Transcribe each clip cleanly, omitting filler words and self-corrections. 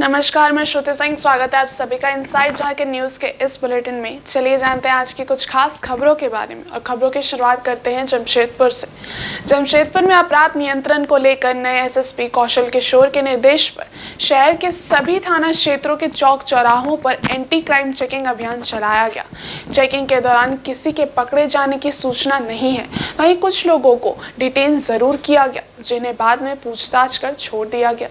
नमस्कार, मैं श्रुति सिंह। स्वागत है आप सभी का इनसाइड झारखंड न्यूज के इस बुलेटिन में। चलिए जानते हैं आज की कुछ खास खबरों के बारे में। और खबरों की शुरुआत करते हैं जमशेदपुर से। जमशेदपुर में अपराध नियंत्रण को लेकर नए एसएसपी कौशल किशोर के निर्देश पर शहर के सभी थाना क्षेत्रों के चौक चौराहों पर एंटी क्राइम चेकिंग अभियान चलाया गया। चेकिंग के दौरान किसी के पकड़े जाने की सूचना नहीं है। वहीं कुछ लोगों को डिटेन जरूर किया गया, जिन्हें बाद में पूछताछ कर छोड़ दिया गया।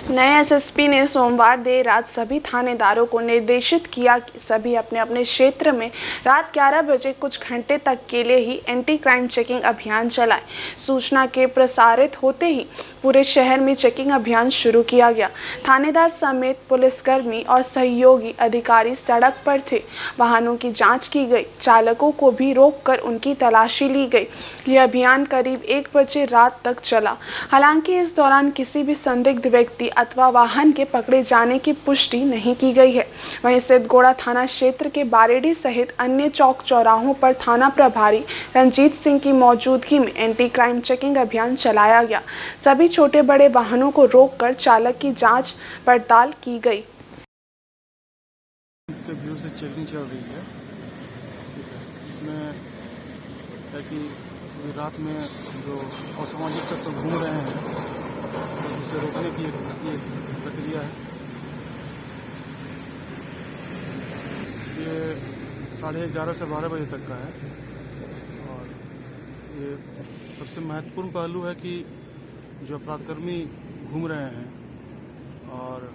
नए एसएसपी ने सोमवार देर रात सभी थानेदारों को निर्देशित किया कि सभी अपने अपने क्षेत्र में रात 11 बजे कुछ घंटे तक के लिए ही एंटी क्राइम चेकिंग अभियान चलाएं। सूचना के प्रसारित होते ही पूरे शहर में चेकिंग अभियान शुरू किया गया। थानेदार समेत पुलिसकर्मी और सहयोगी अधिकारी सड़क पर थे। वाहनों की जांच की गई, चालकों को भी रोककर उनकी तलाशी ली गई। यह अभियान करीब 1 बजे रात तक चला। हालांकि इस दौरान किसी भी संदिग्ध व्यक्ति अथवा वाहन के पकड़े जाने की पुष्टि नहीं की गई है। वहीं सिद्धगोड़ा थाना क्षेत्र के बारेडी सहित अन्य चौक चौराहों पर थाना प्रभारी रंजीत सिंह की मौजूदगी में एंटी क्राइम चेकिंग अभियान चलाया गया। सभी छोटे बड़े वाहनों को रोककर चालक की जांच पड़ताल की गई। से चेकिंग चल रही है। इसमें है कि रात में जो असामाजिक तत्व घूम रहे हैं उसे रोकने की एक प्रक्रिया है। ये 11:30 से 12 बजे तक का है और ये सबसे महत्वपूर्ण पहलू है कि जो अपराधकर्मी घूम रहे हैं और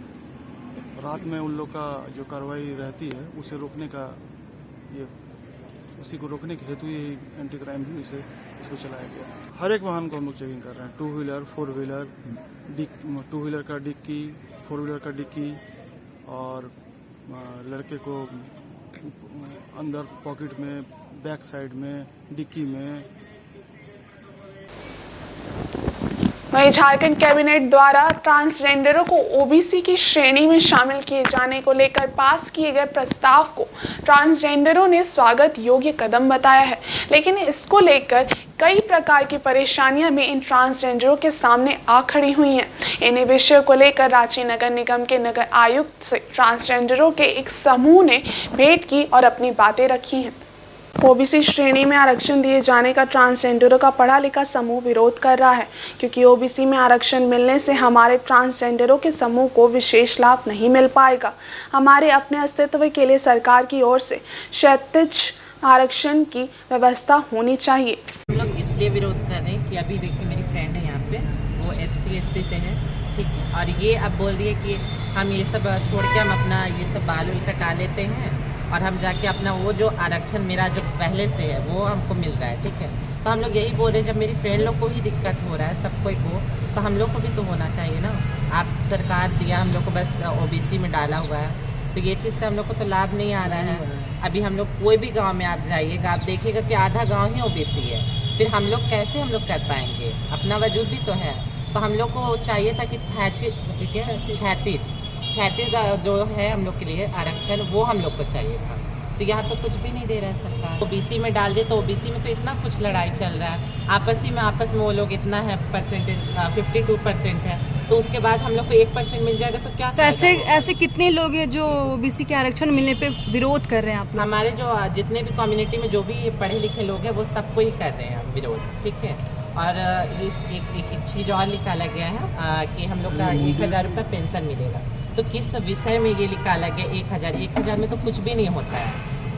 रात में उन लोग का जो कार्रवाई रहती है उसे रोकने का उसी को रोकने के हेतु ही एंटी क्राइम भी इसको चलाया गया। हर एक वाहन को हम लोग चेकिंग कर रहे हैं। 2 व्हीलर 4 व्हीलर 2 व्हीलर का डिक्की, 4 व्हीलर का डिक्की और लड़के को अंदर पॉकेट में, बैक साइड में, डिक्की में। वहीं झारखंड कैबिनेट द्वारा ट्रांसजेंडरों को ओबीसी की श्रेणी में शामिल किए जाने को लेकर पास किए गए प्रस्ताव को ट्रांसजेंडरों ने स्वागत योग्य कदम बताया है, लेकिन इसको लेकर कई प्रकार की परेशानियां भी इन ट्रांसजेंडरों के सामने आ खड़ी हुई हैं। इन्हीं विषयों को लेकर रांची नगर निगम के नगर आयुक्त से ट्रांसजेंडरों के एक समूह ने भेंट की और अपनी बातें रखी हैं। ओबीसी श्रेणी में आरक्षण दिए जाने का ट्रांसजेंडरों का पढ़ा लिखा समूह विरोध कर रहा है, क्योंकि ओबीसी में आरक्षण मिलने से हमारे ट्रांसजेंडरों के समूह को विशेष लाभ नहीं मिल पाएगा। हमारे अपने अस्तित्व के लिए सरकार की ओर से क्षैतिज आरक्षण की व्यवस्था होनी चाहिए। हम लोग इसलिए विरोध कर रहे हैं कि अभी देखिए मेरी फ्रेंड है यहाँ पे, वो ST से है, ठीक है, और ये अब बोल रही है कि हम ये सब छोड़ के हम अपना ये सब बाल उल कटा लेते हैं और हम जाके अपना वो जो आरक्षण मेरा जो पहले से है वो हमको मिल रहा है, ठीक है। तो हम लोग यही बोल रहे हैं, जब मेरी फ्रेंड लोग को ही दिक्कत हो रहा है, सब कोई को, तो हम लोग को भी तो होना चाहिए ना। आप सरकार दिया हम लोग को बस OBC में डाला हुआ है, तो ये चीज़ से हम लोग को तो लाभ नहीं आ रहा है। अभी हम लोग कोई भी गाँव में आप जाइएगा, आप देखिएगा कि आधा गाँव ही OBC है। फिर हम लोग कैसे हम लोग कर पाएंगे? अपना वजूद भी तो है। तो हम लोग को चाहिए था कि क्षैतिज जो है हम लोग के लिए आरक्षण, वो हम लोग को चाहिए था। तो यहाँ तो कुछ भी नहीं दे रहा है सरकार। OBC में डाल दे तो OBC में तो इतना कुछ लड़ाई चल रहा है आपस में वो लोग इतना है परसेंटेज 52% है, तो उसके बाद हम लोग को 1% मिल जाएगा तो क्या? तो ऐसे कितने लोग हैं जो OBC के आरक्षण मिलने पे विरोध कर रहे हैं आप लोग? हमारे जो जितने भी कम्युनिटी में जो भी पढ़े लिखे लोग हैं वो सबको ही कर रहे हैं विरोध, ठीक है। और एक चीज़ और निकाला गया है कि हम लोग का 1000 रुपये पेंशन मिलेगा। तो किस विषय में ये निकाला गया? 1000 में तो कुछ भी नहीं होता है।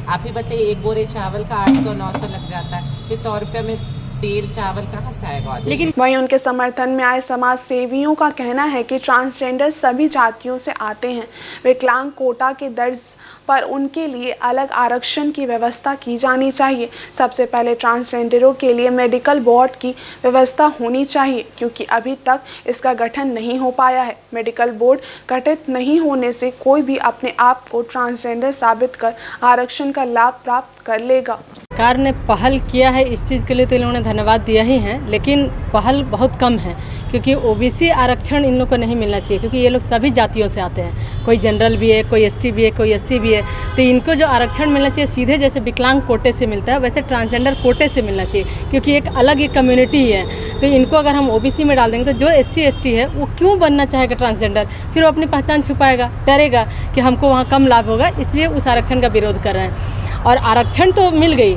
आप ही बताइए, एक बोरे चावल का 800-900 लग जाता है, फिर 100 रुपये में तेल चावल कहाँ से आएगा? लेकिन वहीं उनके समर्थन में आए समाज सेवियों का कहना है कि ट्रांसजेंडर सभी जातियों से आते हैं। विकलांग कोटा के दर्ज पर उनके लिए अलग आरक्षण की व्यवस्था की जानी चाहिए। सबसे पहले ट्रांसजेंडरों के लिए मेडिकल बोर्ड की व्यवस्था होनी चाहिए, क्योंकि अभी तक इसका गठन नहीं हो पाया है। मेडिकल बोर्ड गठित नहीं होने से कोई भी अपने आप को ट्रांसजेंडर साबित कर आरक्षण का लाभ प्राप्त कर लेगा। सरकार ने पहल किया है इस चीज़ के लिए तो इन लोगों ने धन्यवाद दिया ही है, लेकिन पहल बहुत कम है क्योंकि ओबीसी आरक्षण इन लोग को नहीं मिलना चाहिए क्योंकि ये लोग सभी जातियों से आते हैं, कोई जनरल भी है, कोई एसटी भी है, कोई एससी भी है। तो इनको जो आरक्षण मिलना चाहिए सीधे जैसे विकलांग कोटे से मिलता है वैसे ट्रांसजेंडर कोटे से मिलना चाहिए क्योंकि एक अलग ही कम्युनिटी है। तो इनको अगर हम ओबीसी में डाल देंगे तो जो एससी एसटी है वो क्यों बनना चाहेगा ट्रांसजेंडर, फिर वो अपनी पहचान छुपाएगा, डरेगा कि हमको वहाँ कम लाभ होगा, इसलिए उस आरक्षण का विरोध कर रहे हैं। और आरक्षण तो मिल गई,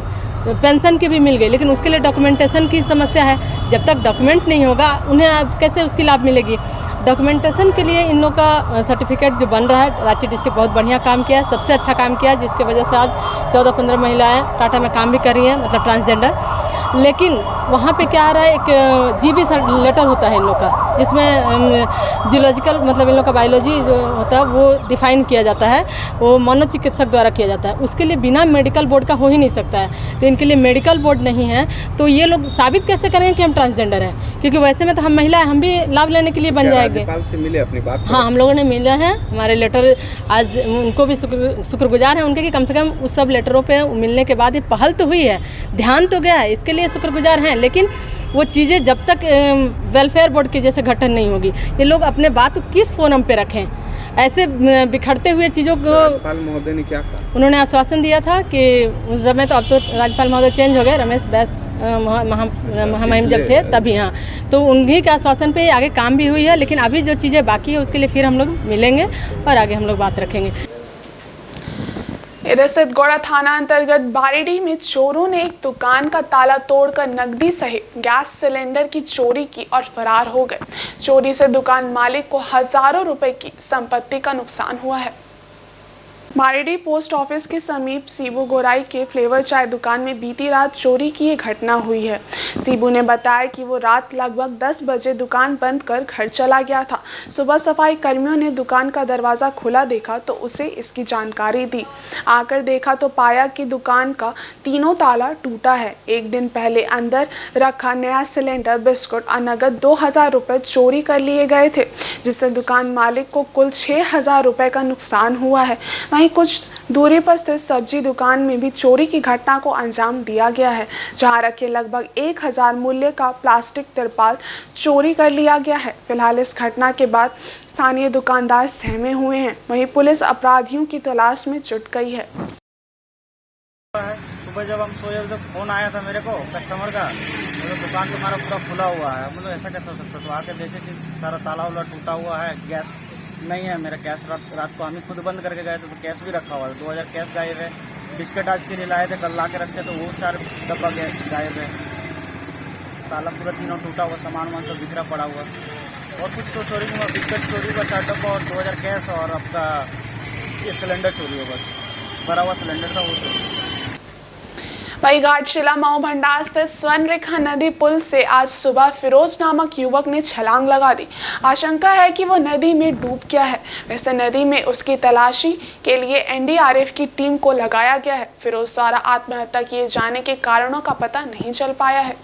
पेंशन की भी मिल गई, लेकिन उसके लिए डॉक्यूमेंटेशन की समस्या है। जब तक डॉक्यूमेंट नहीं होगा उन्हें कैसे उसकी लाभ मिलेगी। डॉक्यूमेंटेशन के लिए इन लोग का सर्टिफिकेट जो बन रहा है, रांची डिस्ट्रिक्ट बहुत बढ़िया काम किया है, सबसे अच्छा काम किया है, जिसकी वजह से आज 14-15 महिलाएं टाटा में काम भी कर रही हैं, मतलब ट्रांसजेंडर। लेकिन वहाँ पे क्या आ रहा है, एक जीबी लेटर होता है इन लोग का, जिसमें जियोलॉजिकल मतलब इन लोग का बायोलॉजी जो होता है वो डिफाइन किया जाता है, वो मनोचिकित्सक द्वारा किया जाता है। उसके लिए बिना मेडिकल बोर्ड का हो ही नहीं सकता है, तो इनके लिए मेडिकल बोर्ड नहीं है। तो ये लोग साबित कैसे करेंगे कि हम ट्रांसजेंडर हैं, क्योंकि वैसे में तो हम महिला हैं, हम भी लाभ लेने के लिए बन जाएंगे। राज्यपाल से मिले अपनी बात? हाँ, हम लोगों ने मिला है, हमारे लेटर आज उनको भी शुक्रगुजार हैं उनके कि कम से कम उस सब लेटरों पे मिलने के बाद ये पहल तो हुई है, ध्यान तो गया है, इसके लिए शुक्रगुजार हैं। लेकिन वो चीज़ें जब तक वेलफेयर बोर्ड के जैसे गठन नहीं होगी, ये लोग अपने बात किस फोरम पे रखें। ऐसे बिखरते हुए चीज़ों को राज्यपाल महोदय ने क्या कहा? उन्होंने आश्वासन दिया था कि उस समय तो अब तो राज्यपाल महोदय चेंज हो गए, रमेश बैस महामहिम जब थे तभी, हाँ, तो उन्हीं के आश्वासन पे आगे काम भी हुई है। लेकिन अभी जो चीज़ें बाकी है उसके लिए फिर हम लोग मिलेंगे और आगे हम लोग बात रखेंगे। इधर सिद्धगौड़ा थाना अंतर्गत बारीडीह में चोरों ने एक दुकान का ताला तोड़कर नकदी सहित गैस सिलेंडर की चोरी की और फरार हो गए। चोरी से दुकान मालिक को हजारों रुपए की संपत्ति का नुकसान हुआ है। बारीडीह पोस्ट ऑफिस के समीप सीबू गोराई के फ्लेवर चाय दुकान में बीती रात चोरी की ये घटना हुई है। सीबू ने बताया कि वो रात लगभग 10 बजे दुकान बंद कर घर चला गया था। सुबह सफाई कर्मियों ने दुकान का दरवाज़ा खुला देखा तो उसे इसकी जानकारी दी। आकर देखा तो पाया कि दुकान का तीनों ताला टूटा है। एक दिन पहले अंदर रखा नया सिलेंडर, बिस्कुट और नगद 2000 रुपये चोरी कर लिए गए थे, जिससे दुकान मालिक को कुल 6000 रुपये का नुकसान हुआ है। वहीं कुछ दूरी पर स्थित सब्जी दुकान में भी चोरी की घटना को अंजाम दिया गया है, जहां रखे लगभग 1000 मूल्य का प्लास्टिक तिरपाल चोरी कर लिया गया है। फिलहाल इस घटना के बाद स्थानीय दुकानदार सहमे हुए हैं, वहीं पुलिस अपराधियों की तलाश में जुट गई है। सुबह जब हम सोए तो फोन आया था मेरे को कस्टमर का, मतलब दुकान तुम्हारा पूरा खुला हुआ है। मतलब ऐसा कैसे हो सकता है? तो आके देखे कि सारा ताला वाला टूटा हुआ है, गैस नहीं है मेरा। कैश रात को हम ही खुद बंद करके गए थे तो कैश भी रखा हुआ है, 2000 कैश गायब है। बिस्किट आज के लिए लाए थे, कल ला के रखे तो वो 4 डब्बा गायब है। ताला पूरा तीनों टूटा हुआ, सामान वामान सब बिखरा पड़ा हुआ। और कुछ तो चोरी हुआ, बिस्किट चोरी हुआ 4 डब्बा और 2000 कैश, और आपका ये सिलेंडर चोरी हुआ, बस भरा हुआ सिलेंडर था वो चोरी। वही घाटशिला माऊ भंडार स्थित स्वर्ण रेखा नदी पुल से आज सुबह फिरोज नामक युवक ने छलांग लगा दी। आशंका है कि वो नदी में डूब गया है। वैसे नदी में उसकी तलाशी के लिए एनडीआरएफ की टीम को लगाया गया है। फिरोज द्वारा आत्महत्या किए जाने के कारणों का पता नहीं चल पाया है।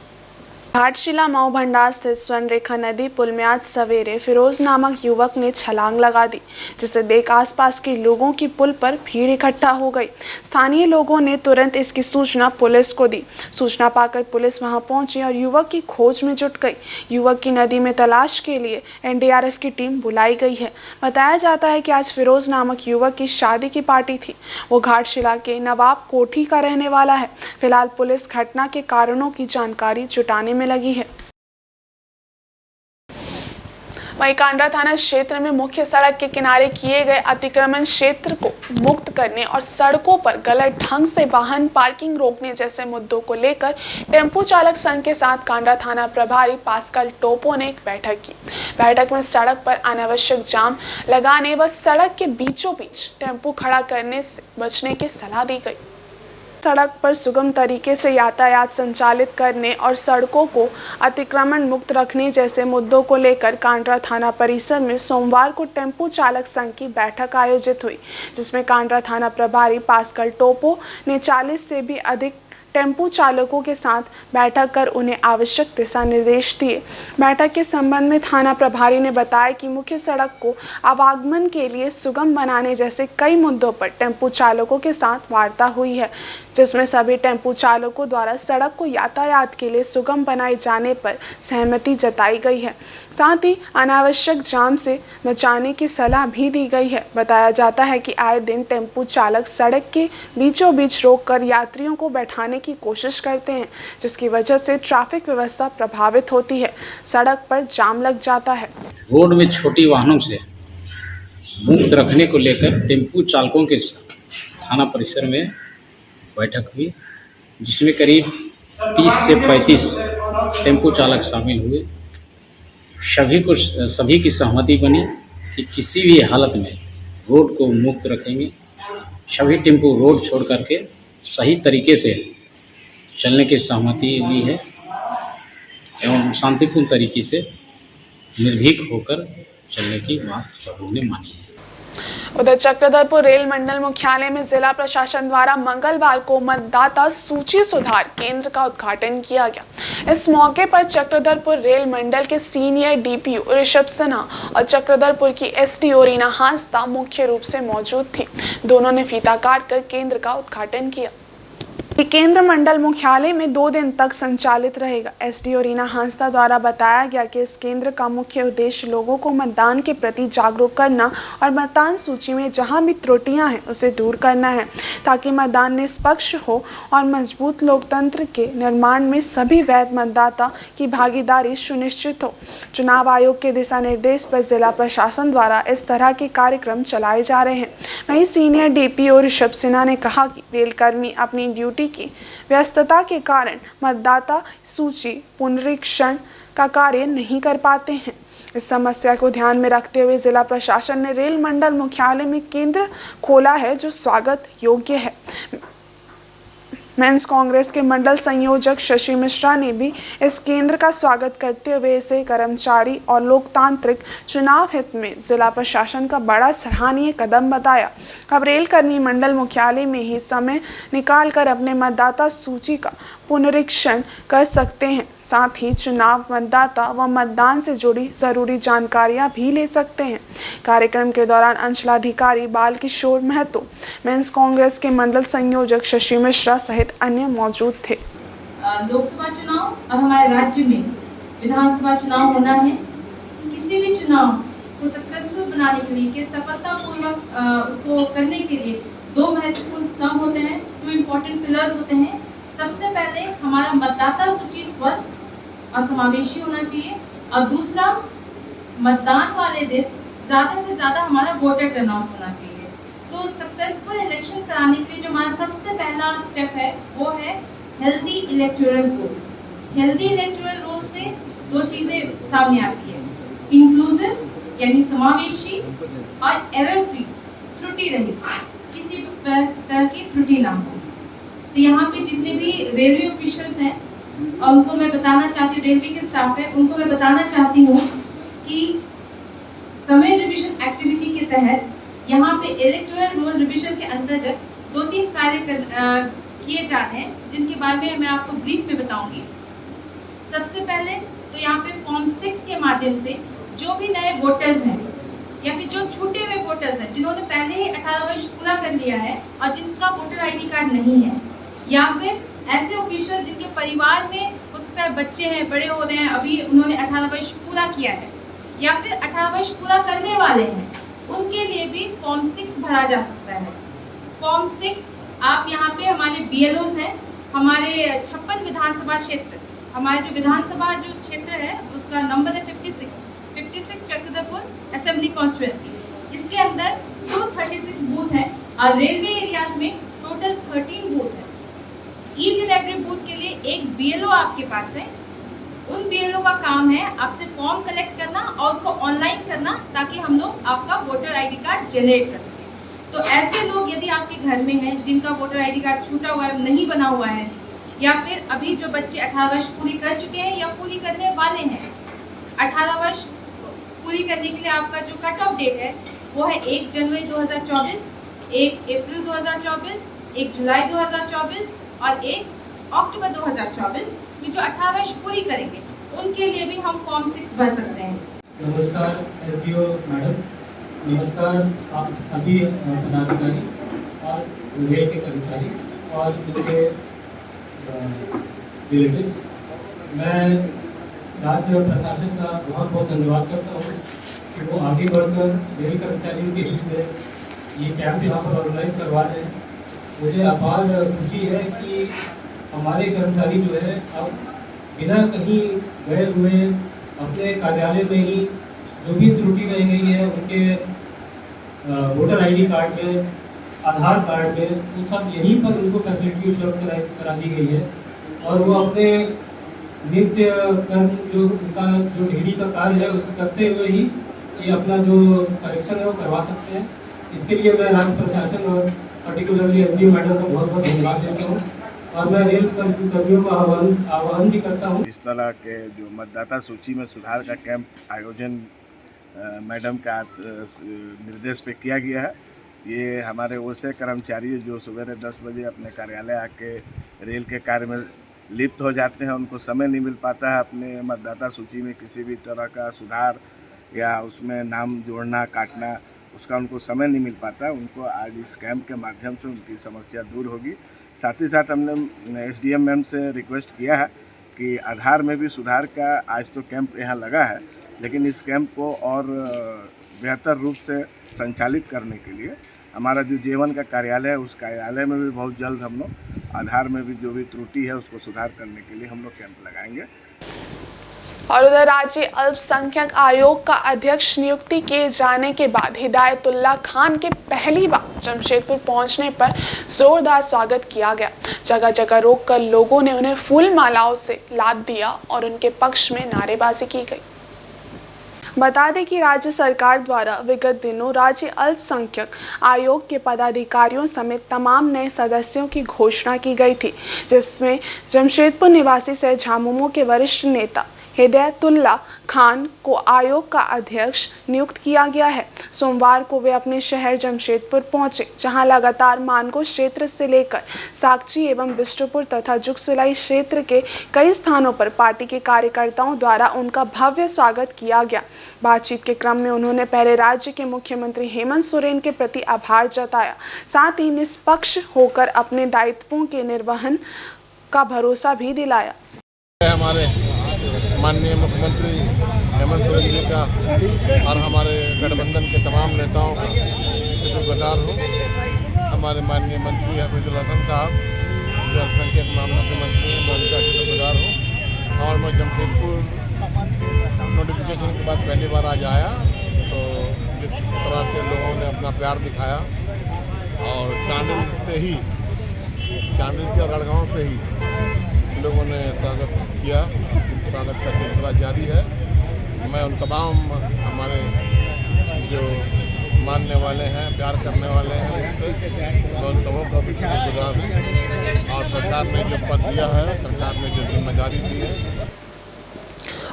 घाटशिला माऊ भंडार स्थित स्वर्ण रेखा नदी पुल में आज सवेरे फिरोज नामक युवक ने छलांग लगा दी, जिसे देख आसपास के लोगों की पुल पर भीड़ इकट्ठा हो गई। स्थानीय लोगों ने तुरंत इसकी सूचना पुलिस को दी। सूचना पाकर पुलिस वहां पहुंची और युवक की खोज में जुट गई। युवक की नदी में तलाश के लिए एनडीआरएफ की टीम बुलाई गई है। बताया जाता है कि आज फिरोज नामक युवक की शादी की पार्टी थी। वो घाटशिला के नवाब कोठी का रहने वाला है। फिलहाल पुलिस घटना के कारणों की जानकारी जुटाने में लगी है। वहीं कांड्रा थाना क्षेत्र में मुख्य सड़क के किनारे किए गए अतिक्रमण क्षेत्र को मुक्त करने और सड़कों पर गलत ढंग से वाहन पार्किंग रोकने जैसे मुद्दों को लेकर टेम्पो चालक संघ के साथ कांड्रा थाना प्रभारी पास्कल टोपो ने एक बैठक की। बैठक में सड़क पर अनावश्यक जाम लगाने व सड़क के बीचों बीच टेम्पो खड़ा करने से बचने की सलाह दी गई। सड़क पर सुगम तरीके से यातायात संचालित करने और सड़कों को अतिक्रमण मुक्त रखने जैसे मुद्दों को लेकर कांड्रा थाना परिसर में सोमवार को टेम्पो चालक संघ की बैठक आयोजित हुई, जिसमें कांड्रा थाना प्रभारी पास्कल टोपो ने 40 से भी अधिक टेम्पो चालकों के साथ बैठक कर उन्हें आवश्यक दिशा निर्देश दिए। बैठक के संबंध में थाना प्रभारी ने बताया कि मुख्य सड़क को आवागमन के लिए सुगम बनाने जैसे कई मुद्दों पर टेम्पो चालकों के साथ वार्ता हुई है, जिसमें सभी टेम्पो चालकों द्वारा सड़क को यातायात के लिए सुगम बनाए जाने पर सहमति जताई गई है। साथ ही अनावश्यक जाम से बचाने की सलाह भी दी गई है। बताया जाता है कि आए दिन टेम्पो चालक सड़क के बीचों बीच रोककर यात्रियों को बैठाने की कोशिश करते हैं, जिसकी वजह से ट्रैफिक व्यवस्था प्रभावित होती है, सड़क पर जाम लग जाता है। रोड में छोटी वाहनों से मुक्त रखने को लेकर टेम्पो चालकों के थाना परिसर में बैठक हुई, जिसमें करीब 30 से 35 टेम्पो चालक शामिल हुए। सभी की सहमति बनी कि किसी भी हालत में रोड को मुक्त रखेंगे। सभी टेम्पो रोड छोड़ करके सही तरीके से चलने की सहमति ली है एवं शांतिपूर्ण तरीके से निर्भीक होकर चलने की बात सभी ने मानी है। उधर चक्रधरपुर रेल मंडल मुख्यालय में जिला प्रशासन द्वारा मंगलवार को मतदाता सूची सुधार केंद्र का उद्घाटन किया गया। इस मौके पर चक्रधरपुर रेल मंडल के सीनियर डीपीओ ऋषभ सिन्हा और चक्रधरपुर की एसडीओ रीना हांसदा मुख्य रूप से मौजूद थी। दोनों ने फीता काट कर केंद्र का उद्घाटन किया। ये केंद्र मंडल मुख्यालय में 2 दिन तक संचालित रहेगा। एसडीओ रीना हांसदा द्वारा बताया गया कि इस केंद्र का मुख्य उद्देश्य लोगों को मतदान के प्रति जागरूक करना और मतदान सूची में जहां भी त्रुटियां हैं उसे दूर करना है, ताकि मतदान निष्पक्ष हो और मजबूत लोकतंत्र के निर्माण में सभी वैध मतदाता की भागीदारी सुनिश्चित हो। चुनाव आयोग के दिशा निर्देश पर जिला प्रशासन द्वारा इस तरह के कार्यक्रम चलाए जा रहे हैं। वहीं सीनियर डीपीओ ऋषभ सिन्हा ने कहा कि रेलकर्मी अपनी ड्यूटी की व्यस्तता के कारण मतदाता सूची पुनरीक्षण का कार्य नहीं कर पाते हैं। इस समस्या को ध्यान में रखते हुए जिला प्रशासन ने रेल मंडल मुख्यालय में केंद्र खोला है, जो स्वागत योग्य है। मेंस कांग्रेस के मंडल संयोजक शशि मिश्रा ने भी इस केंद्र का स्वागत करते हुए इसे कर्मचारी और लोकतांत्रिक चुनाव हित में जिला प्रशासन का बड़ा सराहनीय कदम बताया। अब रेलकर्मी मंडल मुख्यालय में ही समय निकालकर अपने मतदाता सूची का पुनरीक्षण कर सकते हैं। साथ ही चुनाव मतदाता व मतदान से जुड़ी जरूरी जानकारियां भी ले सकते हैं। कार्यक्रम के दौरान अंचलाधिकारी बाल किशोर महतो, मेंस कांग्रेस के मंडल संयोजक शशि मिश्रा सहित अन्य मौजूद थे। लोकसभा चुनाव और हमारे राज्य में विधानसभा चुनाव होना है। किसी भी चुनाव को सक्सेसफुल बनाने के लिए, कि सफलतापूर्वक उसको करने के लिए 2 महत्वपूर्ण स्तंभ होते हैं, 2 इम्पोर्टेंट पिलर्स होते हैं। सबसे पहले हमारा मतदाता सूची स्वस्थ और समावेशी होना चाहिए, और दूसरा मतदान वाले दिन ज़्यादा से ज़्यादा हमारा वोटर टर्नआउट होना चाहिए। तो सक्सेसफुल इलेक्शन कराने के लिए जो हमारा सबसे पहला स्टेप है वो है healthy electoral roll. Healthy electoral roll से 2 चीज़ें सामने आती है, इंक्लूसिव यानी समावेशी और एरर फ्री, त्रुटि रहित, किसी तरह की त्रुटि ना हो। तो यहाँ पे जितने भी रेलवे ऑफिशियल्स हैं और उनको मैं बताना चाहती हूँ, रेलवे के स्टाफ है उनको मैं बताना चाहती हूँ कि समय रिविजन एक्टिविटी के तहत यहाँ पे इलेक्टोरल रोल रिविजन के अंतर्गत 2-3 कार्य किए जा रहे हैं, जिनके बारे में मैं आपको ब्रीफ में बताऊंगी। सबसे पहले तो यहाँ पे फॉर्म 6 के माध्यम से जो भी नए वोटर्स हैं या फिर जो छूटे हुए वोटर्स हैं, जिन्होंने पहले ही 18 वर्ष पूरा कर लिया है और जिनका वोटर आईडी कार्ड नहीं है, या फिर ऐसे ऑफिशियल जिनके परिवार में हो सकता है बच्चे हैं, बड़े हो रहे हैं, अभी उन्होंने 18 वर्ष पूरा किया है, या फिर 18 वर्ष पूरा करने वाले हैं, उनके लिए भी फॉर्म 6 भरा जा सकता है। फॉर्म 6 आप यहाँ पे हमारे BLOs हैं, हमारे 56 विधानसभा क्षेत्र, हमारे जो विधानसभा जो क्षेत्र है उसका नंबर है 56 चक्रधरपुर असेंबली कॉन्स्टिट्यूएंसी। इसके अंदर 236 बूथ है और रेलवे एरियाज में टोटल 13 बूथ है। ईच एंड एवरी बूथ के लिए एक BLO आपके पास है। उन BLO का काम है आपसे फॉर्म कलेक्ट करना और उसको ऑनलाइन करना, ताकि हम लोग आपका वोटर आईडी कार्ड जनरेट कर सकें। तो ऐसे लोग यदि आपके घर में हैं जिनका वोटर आईडी कार्ड छूटा हुआ है, नहीं बना हुआ है, या फिर अभी जो बच्चे 18 वर्ष पूरी कर चुके हैं या पूरी करने वाले हैं, 18 वर्ष पूरी करने के लिए आपका जो कट ऑफ डेट है वो है 1 जनवरी 2024, 1 अप्रैल 2024, 1 जुलाई 2024 और 1 अक्टूबर 2024 में जो 18 वर्ष पूरी करेंगे उनके लिए भी हम फॉर्म 6 भर सकते हैं। नमस्कार एसडीओ मैडम, नमस्कार आप सभी पदाधिकारी और रेल के कर्मचारी और उनके रिलेटिव। मैं राज्य प्रशासन का बहुत बहुत धन्यवाद करता हूँ कि वो आगे बढ़कर रेल कर्मचारियों के हित में ये कैंप यहाँ पर ऑर्गेनाइज करवा रहे हैं। मुझे अपार खुशी है कि हमारे कर्मचारी जो है अब बिना कहीं गए हुए अपने कार्यालय में ही जो भी त्रुटि रह गई है उनके वोटर आईडी कार्ड में, आधार कार्ड में, वो सब यहीं पर उनको फैसिलिटी उपलब्ध करा दी गई है और वो अपने नित्य कर्म जो उनका जो डेली का कार्य है उसे करते हुए ही ये अपना जो करेक्शन है वो करवा सकते हैं। इसके लिए मैं राज्य प्रशासन और पर्टिकुलरली एसडीओ मैडम का बहुत बहुत धन्यवाद देता हूँ और मैं रेल कर्मियों का आह्वान भी करता हूँ। इस तरह के जो मतदाता सूची में सुधार का कैंप आयोजन मैडम का निर्देश पे किया गया है। ये हमारे वैसे कर्मचारी जो सुबह 10 बजे अपने कार्यालय आके रेल के कार्य में लिप्त हो जाते हैं, उनको समय नहीं मिल पाता है अपने मतदाता सूची में किसी भी तरह का सुधार या उसमें नाम जोड़ना काटना, उसका उनको समय नहीं मिल पाता। उनको आज इस कैंप के माध्यम से उनकी समस्या दूर होगी। साथ ही साथ हमने एसडीएम मैम से रिक्वेस्ट किया है कि आधार में भी सुधार का आज तो कैंप यहाँ लगा है, लेकिन इस कैंप को और बेहतर रूप से संचालित करने के लिए हमारा जो J1 का कार्यालय है उस कार्यालय में भी बहुत जल्द हम लोग आधार में भी जो भी त्रुटि है उसको सुधार करने के लिए हम लोग कैंप लगाएंगे। और उधर राज्य अल्पसंख्यक आयोग का अध्यक्ष नियुक्ति किए जाने के बाद हिदायतुल्ला खान के पहली बार जमशेदपुर पहुंचने पर जोरदार स्वागत किया गया। जगह जगह रोककर लोगों ने उन्हें फूल मालाओं से लाद दिया और उनके पक्ष में नारेबाजी की गई। बता दें कि राज्य सरकार द्वारा विगत दिनों राज्य अल्पसंख्यक आयोग के पदाधिकारियों समेत तमाम नए सदस्यों की घोषणा की गई थी, जिसमें जमशेदपुर निवासी सह झामुमो के वरिष्ठ नेता हिदायतुल्ला खान को आयोग का अध्यक्ष नियुक्त किया गया है। सोमवार को वे अपने शहर जमशेदपुर पहुंचे, जहां लगातार मानगो क्षेत्र से लेकर साकची एवं बिष्टुपुर तथा जुगसिलाई क्षेत्र के कई स्थानों पर पार्टी के कार्यकर्ताओं द्वारा उनका भव्य स्वागत किया गया। बातचीत के क्रम में उन्होंने पहले राज्य के मुख्यमंत्री हेमंत सोरेन के प्रति आभार जताया, साथ ही निष्पक्ष होकर अपने दायित्वों के निर्वहन का भरोसा भी दिलाया। हमारे माननीय मुख्यमंत्री हेमंत सोरेन जी का और हमारे गठबंधन के तमाम नेताओं का शुक्रगुजार हूँ। हमारे माननीय मंत्री हफीजुल हसन साहब जो अल्पसंख्यक मामलों के मंत्री हैं, मैं उनका शुक्रगुजार हूँ। और मैं जमशेदपुर नोटिफिकेशन के बाद पहली बार आज आया, तो जिस तरह से लोगों ने अपना प्यार दिखाया और चांडिल के गढ़गांव से ही लोगों ने स्वागत किया, स्वागत का सिलसिला जारी है। मैं उन तमाम हमारे जो मानने वाले हैं, प्यार करने वाले हैं, मैं उन सबों का भी शुक्रगुजार हूँ। और सरकार ने जो पद दिया है, सरकार ने जो जिम्मेदारी दी है।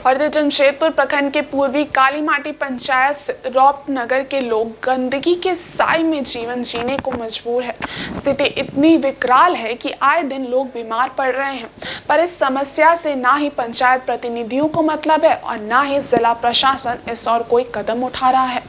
और जमशेदपुर प्रखंड के पूर्वी कालीमाटी पंचायत से रौप नगर के लोग गंदगी के साए में जीवन जीने को मजबूर है। स्थिति इतनी विकराल है कि आए दिन लोग बीमार पड़ रहे हैं, पर इस समस्या से ना ही पंचायत प्रतिनिधियों को मतलब है और ना ही जिला प्रशासन इस ओर कोई कदम उठा रहा है।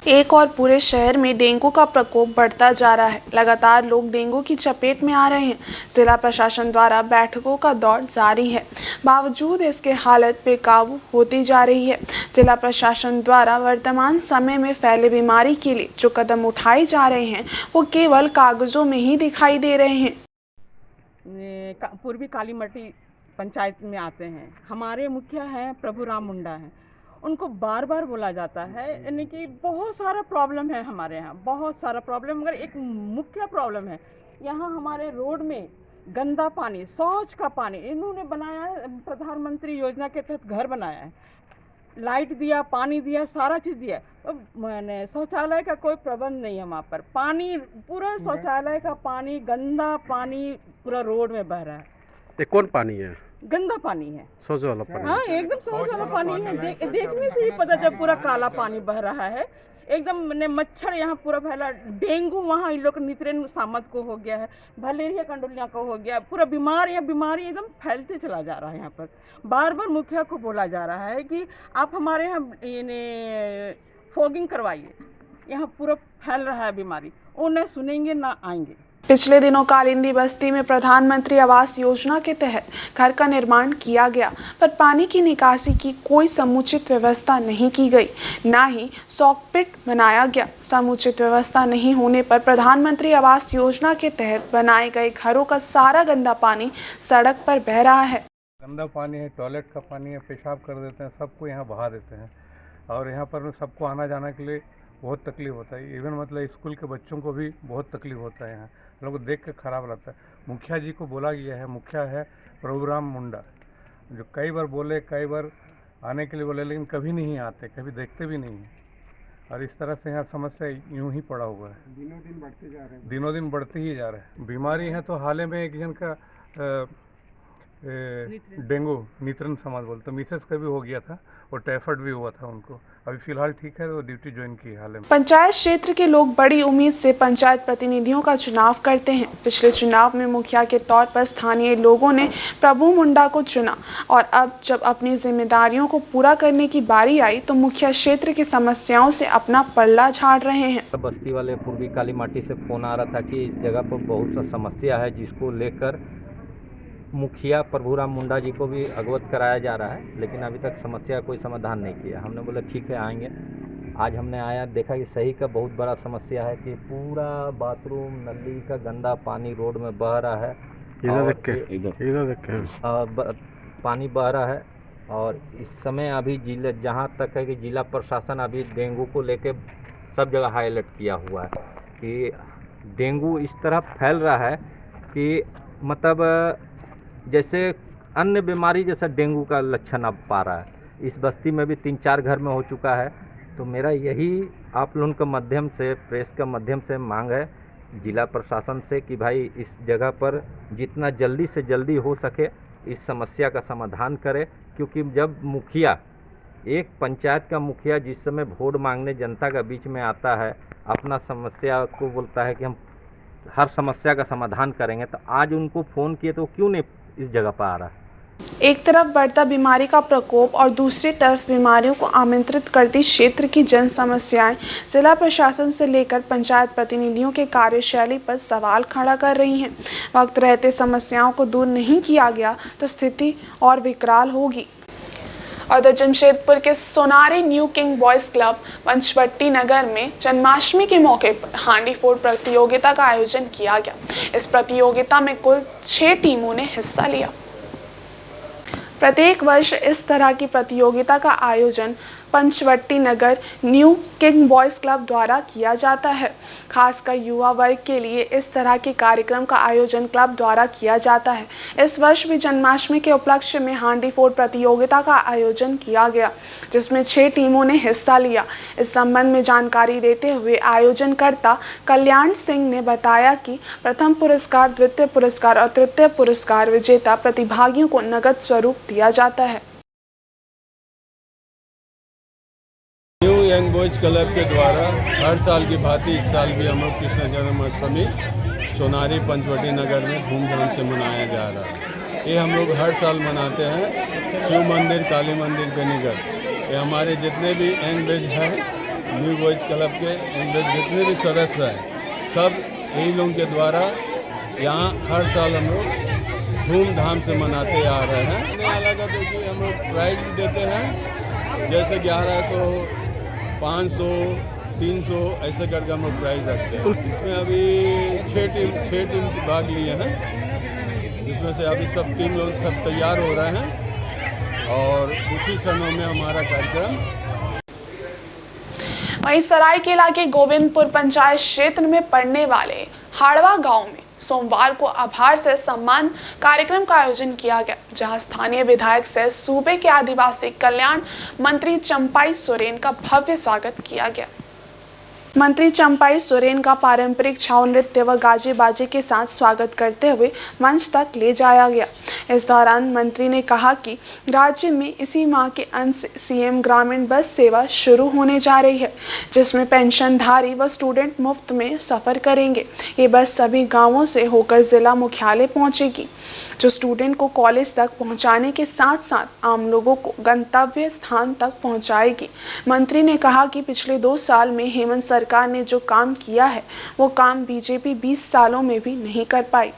एक और पूरे शहर में डेंगू का प्रकोप बढ़ता जा रहा है। लगातार लोग डेंगू की चपेट में आ रहे हैं। जिला प्रशासन द्वारा बैठकों का दौर जारी है, बावजूद इसके हालत बेकाबू होती जा रही है। जिला प्रशासन द्वारा वर्तमान समय में फैले बीमारी के लिए जो कदम उठाए जा रहे हैं वो केवल कागजों में ही दिखाई दे रहे हैं। पूर्वी कालीमाटी पंचायत में आते हैं, हमारे मुखिया हैं प्रभु राम मुंडा हैं। उनको बार बार बोला जाता है, यानी कि बहुत सारा प्रॉब्लम है हमारे यहाँ, बहुत सारा प्रॉब्लम, मगर एक मुख्य प्रॉब्लम है यहाँ हमारे रोड में गंदा पानी, शौच का पानी। इन्होंने बनाया है, प्रधानमंत्री योजना के तहत घर बनाया है, लाइट दिया, पानी दिया, सारा चीज़ दिया, तो मैंने शौचालय का कोई प्रबंध नहीं है वहाँ पर। पानी पूरा शौचालय का पानी, गंदा पानी पूरा रोड में बह रहा है। ये कौन पानी है? गंदा पानी है, शौच वाला पानी। हाँ, एकदम शौच वाला पानी है। देखने से ही पता जब पूरा काला पानी बह रहा है एकदम ने मच्छर यहाँ पूरा फैला, डेंगू वहाँ इन लोग नितरेन सामत को हो गया है, भलेरिया कंडोलिया को हो गया, पूरा बीमारी एकदम फैलते चला जा रहा है। यहाँ पर बार बार मुखिया को बोला जा रहा है कि आप हमारे यहाँ फॉगिंग करवाइए, यहाँ पूरा फैल रहा है बीमारी, वो न सुनेंगे ना आएंगे। पिछले दिनों कालिंदी बस्ती में प्रधानमंत्री आवास योजना के तहत घर का निर्माण किया गया, पर पानी की निकासी की कोई समुचित व्यवस्था नहीं की गई, ना ही सॉकपिट बनाया गया। समुचित व्यवस्था नहीं होने पर प्रधानमंत्री आवास योजना के तहत बनाए गए घरों का सारा गंदा पानी सड़क पर बह रहा है। गंदा पानी है, टॉयलेट का पानी है, पेशाब कर देते हैं, सबको यहाँ बहा देते हैं और यहाँ पर सबको आना जाना के लिए बहुत तकलीफ होता है। इवन मतलब स्कूल के बच्चों को भी बहुत तकलीफ होता है। यहाँ लोगों को देख कर खराब लगता है। मुखिया जी को बोला गया है, मुखिया है प्रभुराम मुंडा, जो कई बार बोले, कई बार आने के लिए बोले, लेकिन कभी नहीं आते, कभी देखते भी नहीं हैं। और इस तरह से यहाँ समस्या यूं ही पड़ा हुआ है, दिनों दिन बढ़ते जा रहे हैं, दिनों दिन बढ़ते ही जा रहे हैं। बीमारी है तो हाल ही में एक जन का डेंगू नितरन समाज बोलते, मिसेस का भी हो गया था और टाइफाइड भी हुआ था उनको। अभी फिलहाल ठीक है, वो ड्यूटी ज्वाइन की हाल में। पंचायत क्षेत्र के लोग बड़ी उम्मीद से पंचायत प्रतिनिधियों का चुनाव करते हैं। पिछले चुनाव में मुखिया के तौर पर स्थानीय लोगों ने प्रभु मुंडा को चुना और अब जब अपनी जिम्मेदारियों को पूरा करने की बारी आई तो मुखिया क्षेत्र की समस्याओं से अपना पल्ला झाड़ रहे हैं। बस्ती वाले पूर्वी काली माटी से फोन आ रहा था कि इस जगह पर बहुत सा समस्या है, जिसको लेकर मुखिया प्रभुराम मुंडा जी को भी अवगत कराया जा रहा है, लेकिन अभी तक समस्या का कोई समाधान नहीं किया। हमने बोला ठीक है आएंगे। आज हमने आया, देखा कि सही का बहुत बड़ा समस्या है कि पूरा बाथरूम नली का गंदा पानी रोड में बह रहा है, पानी बह रहा है। और इस समय अभी जिले जहाँ तक है कि जिला प्रशासन अभी डेंगू को लेके सब जगह हाई अलर्ट किया हुआ है कि डेंगू इस तरह फैल रहा है कि मतलब जैसे अन्य बीमारी जैसा डेंगू का लक्षण अब पा रहा है। इस बस्ती में भी 3-4 घर में हो चुका है। तो मेरा यही आप लोगों के माध्यम से, प्रेस के माध्यम से मांग है जिला प्रशासन से कि भाई इस जगह पर जितना जल्दी से जल्दी हो सके इस समस्या का समाधान करे, क्योंकि जब मुखिया, एक पंचायत का मुखिया जिस समय वोट मांगने जनता का बीच में आता है, अपना समस्या को बोलता है कि हम हर समस्या का समाधान करेंगे, तो आज उनको फ़ोन किए तो क्यों नहीं इस जगह पर आ रहा है। एक तरफ बढ़ता बीमारी का प्रकोप और दूसरी तरफ बीमारियों को आमंत्रित करती क्षेत्र की जन समस्याएं जिला प्रशासन से लेकर पंचायत प्रतिनिधियों के कार्यशैली पर सवाल खड़ा कर रही हैं। वक्त रहते समस्याओं को दूर नहीं किया गया तो स्थिति और विकराल होगी। और जमशेदपुर के Sonari new king boys club Panchvati Nagar में जन्माष्टमी के मौके पर हांडी फोड़ प्रतियोगिता का आयोजन किया गया। इस प्रतियोगिता में कुल 6 टीमों ने हिस्सा लिया। प्रत्येक वर्ष इस तरह की प्रतियोगिता का आयोजन पंचवटी नगर न्यू किंग बॉयज क्लब द्वारा किया जाता है। खासकर युवा वर्ग के लिए इस तरह के कार्यक्रम का आयोजन क्लब द्वारा किया जाता है। इस वर्ष भी जन्माष्टमी के उपलक्ष्य में हांडी फोड़ प्रतियोगिता का आयोजन किया गया, जिसमें 6 टीमों ने हिस्सा लिया। इस संबंध में जानकारी देते हुए आयोजनकर्ता कल्याण सिंह ने बताया कि प्रथम पुरस्कार, द्वितीय पुरस्कार और तृतीय पुरस्कार विजेता प्रतिभागियों को नगद स्वरूप दिया जाता है। न्यू यंग बॉयज क्लब के द्वारा हर साल की भांति इस साल भी हम लोग कृष्ण जन्माष्टमी सोनारी पंचवटी नगर में धूमधाम से मनाया जा रहा है। ये हम लोग हर साल मनाते हैं। शिव मंदिर, काली मंदिर के निकट ये हमारे जितने भी यंग बॉयज हैं, न्यू बॉयज क्लब के यंग बॉयज जितने भी सदस्य हैं, सब यही लोगों के द्वारा यहाँ हर साल हम लोग धूमधाम से मनाते आ रहे हैं। अलग देखिए हम लोग प्राइज भी देते हैं, जैसे 1100, 500, 300 ऐसे करके हम लोग प्राइज रखते हैं। इसमें अभी 6 टीम भाग लिए हैं, जिसमें से अभी सब टीम लोग सब तैयार हो रहे हैं और कुछ ही समय में हमारा कार्यक्रम। वहीं सरायकेला के गोविंदपुर पंचायत क्षेत्र में पड़ने वाले हाड़वा गांव में सोमवार को आभार से सम्मान कार्यक्रम का आयोजन किया गया, जहां स्थानीय विधायक से सूबे के आदिवासी कल्याण मंत्री चंपाई सोरेन का भव्य स्वागत किया गया। मंत्री चंपाई सोरेन का पारंपरिक छाऊ नृत्य व गाजे बाजे के साथ स्वागत करते हुए मंच तक ले जाया गया। इस दौरान मंत्री ने कहा कि राज्य में इसी माह के अंत से सीएम ग्रामीण बस सेवा शुरू होने जा रही है, जिसमें पेंशनधारी व स्टूडेंट मुफ्त में सफ़र करेंगे। ये बस सभी गाँवों से होकर जिला मुख्यालय पहुँचेगी, जो स्टूडेंट को कॉलेज तक पहुँचाने के साथ साथ आम लोगों को गंतव्य स्थान तक पहुँचाएगी। मंत्री ने कहा कि पिछले 2 साल में हेमंत सरकार ने जो काम किया है वो काम बीजेपी 20 सालों में भी नहीं कर पाई।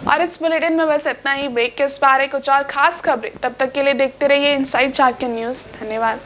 और इस बुलेटिन में बस इतना ही। ब्रेक के इस बारे कुछ और खास खबरें, तब तक के लिए देखते रहिए इनसाइड झारखंड न्यूज़। धन्यवाद।